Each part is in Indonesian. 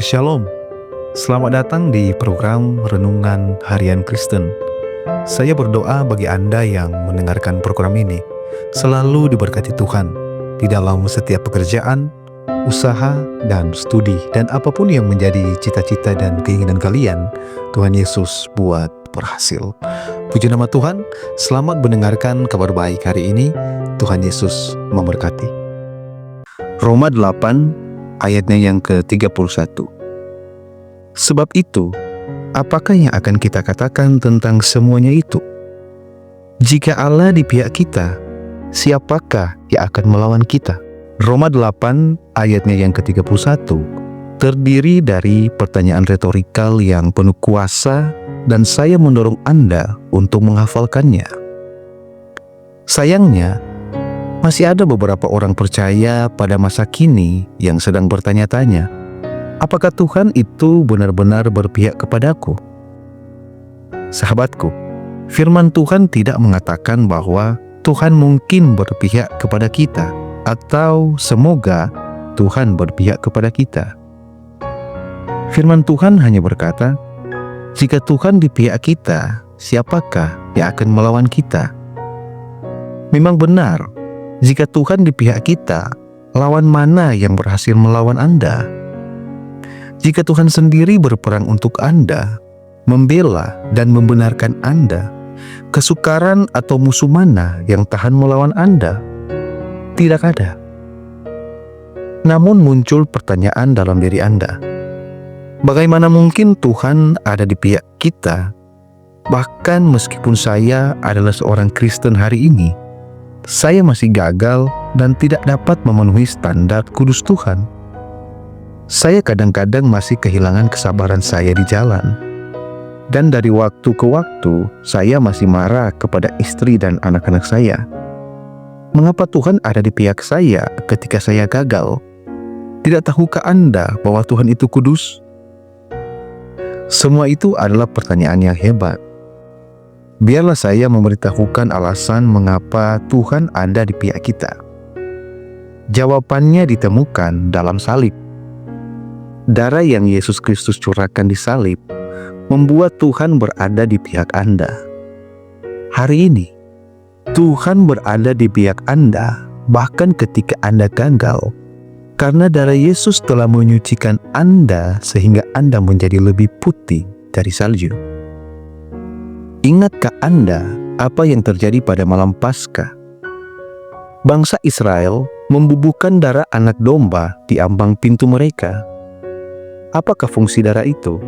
Shalom, selamat datang di program Renungan Harian Kristen. Saya berdoa bagi Anda yang mendengarkan program ini selalu diberkati Tuhan di dalam setiap pekerjaan, usaha, dan studi, dan apapun yang menjadi cita-cita dan keinginan kalian, Tuhan Yesus buat berhasil. Puji nama Tuhan, selamat mendengarkan kabar baik hari ini. Tuhan Yesus memberkati. Roma 8 ayatnya yang ke-31. Sebab itu, apakah yang akan kita katakan tentang semuanya itu? Jika Allah di pihak kita, siapakah yang akan melawan kita? Roma 8 ayatnya yang ke-31 terdiri dari pertanyaan retorikal yang penuh kuasa, dan saya mendorong Anda untuk menghafalkannya. Sayangnya, masih ada beberapa orang percaya pada masa kini yang sedang bertanya-tanya, apakah Tuhan itu benar-benar berpihak kepadaku? Sahabatku, firman Tuhan tidak mengatakan bahwa Tuhan mungkin berpihak kepada kita atau semoga Tuhan berpihak kepada kita. Firman Tuhan hanya berkata, jika Tuhan di pihak kita, siapakah yang akan melawan kita? Memang benar, jika Tuhan di pihak kita, lawan mana yang berhasil melawan Anda? Jika Tuhan sendiri berperang untuk Anda, membela dan membenarkan Anda, kesukaran atau musuh mana yang tahan melawan Anda? Tidak ada. Namun muncul pertanyaan dalam diri Anda. Bagaimana mungkin Tuhan ada di pihak kita? Bahkan meskipun saya adalah seorang Kristen hari ini, saya masih gagal dan tidak dapat memenuhi standar kudus Tuhan. Saya kadang-kadang masih kehilangan kesabaran saya di jalan. Dan dari waktu ke waktu, saya masih marah kepada istri dan anak-anak saya. Mengapa Tuhan ada di pihak saya ketika saya gagal? Tidak tahukah Anda bahwa Tuhan itu kudus? Semua itu adalah pertanyaan yang hebat. Biarlah saya memberitahukan alasan mengapa Tuhan ada di pihak kita. Jawabannya ditemukan dalam salib. Darah yang Yesus Kristus curahkan di salib membuat Tuhan berada di pihak Anda. Hari ini, Tuhan berada di pihak Anda bahkan ketika Anda gagal, karena darah Yesus telah menyucikan Anda sehingga Anda menjadi lebih putih dari salju. Ingatkah Anda apa yang terjadi pada malam Paskah? Bangsa Israel membubuhkan darah anak domba di ambang pintu mereka. Apakah fungsi darah itu?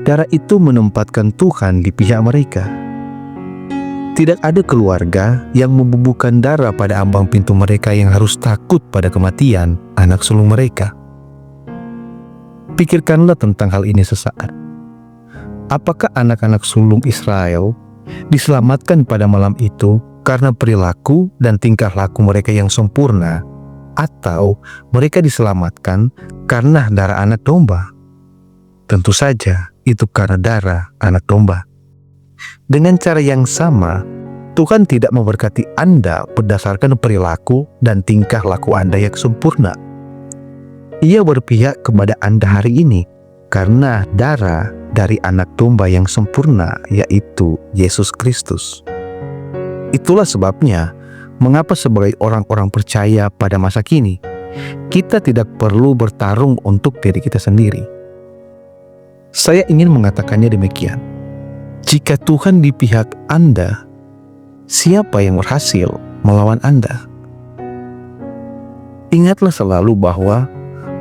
Darah itu menempatkan Tuhan di pihak mereka. Tidak ada keluarga yang membubuhkan darah pada ambang pintu mereka yang harus takut pada kematian anak sulung mereka. Pikirkanlah tentang hal ini sesaat. Apakah anak-anak sulung Israel diselamatkan pada malam itu karena perilaku dan tingkah laku mereka yang sempurna, atau mereka diselamatkan karena darah anak domba? Tentu saja itu karena darah anak domba. Dengan cara yang sama, Tuhan tidak memberkati Anda berdasarkan perilaku dan tingkah laku Anda yang sempurna. Ia berpihak kepada Anda hari ini karena darah dari anak domba yang sempurna, yaitu Yesus Kristus. Itulah sebabnya mengapa sebagai orang-orang percaya pada masa kini, kita tidak perlu bertarung untuk diri kita sendiri. Saya ingin mengatakannya demikian. Jika Tuhan di pihak Anda, siapa yang berhasil melawan Anda? Ingatlah selalu bahwa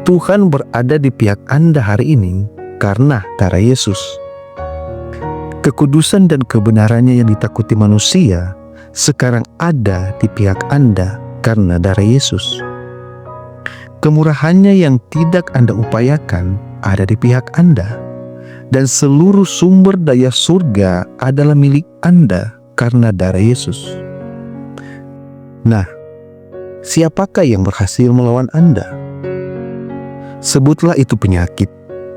Tuhan berada di pihak Anda hari ini karena darah Yesus. Kekudusan dan kebenarannya yang ditakuti manusia sekarang ada di pihak Anda karena darah Yesus. Kemurahannya yang tidak Anda upayakan ada di pihak Anda, dan seluruh sumber daya surga adalah milik Anda karena darah Yesus. Nah, siapakah yang berhasil melawan Anda? Sebutlah itu penyakit,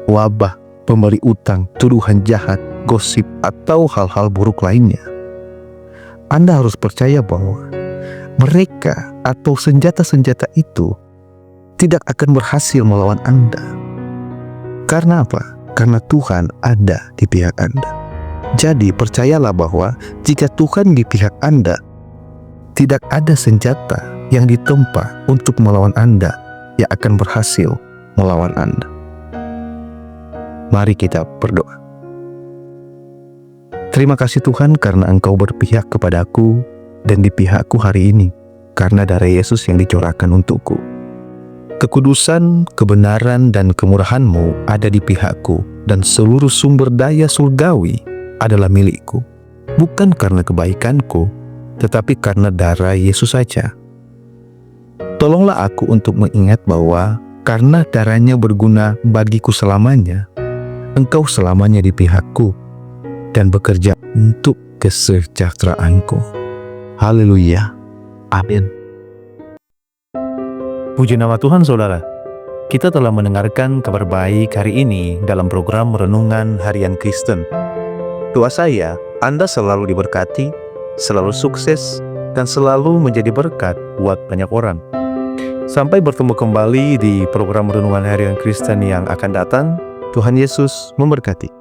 wabah, pemberi utang, tuduhan jahat, gosip, atau hal-hal buruk lainnya. Anda harus percaya bahwa mereka atau senjata-senjata itu tidak akan berhasil melawan Anda. Karena apa? Karena Tuhan ada di pihak Anda. Jadi percayalah bahwa jika Tuhan di pihak Anda, tidak ada senjata yang ditempa untuk melawan Anda yang akan berhasil melawan Anda. Mari kita berdoa. Terima kasih Tuhan karena Engkau berpihak kepadaku dan di pihakku hari ini, karena darah Yesus yang dicurahkan untukku. Kekudusan, kebenaran, dan kemurahan-Mu ada di pihakku, dan seluruh sumber daya surgawi adalah milikku. Bukan karena kebaikanku, tetapi karena darah Yesus saja. Tolonglah aku untuk mengingat bahwa karena darahnya berguna bagiku selamanya, Engkau selamanya di pihakku dan bekerja untuk kesejahteraanku. Haleluya. Amin. Puji nama Tuhan saudara. Kita telah mendengarkan kabar baik hari ini dalam program Renungan Harian Kristen. Doa saya, Anda selalu diberkati, selalu sukses, dan selalu menjadi berkat buat banyak orang. Sampai bertemu kembali di program Renungan Harian Kristen yang akan datang. Tuhan Yesus memberkati.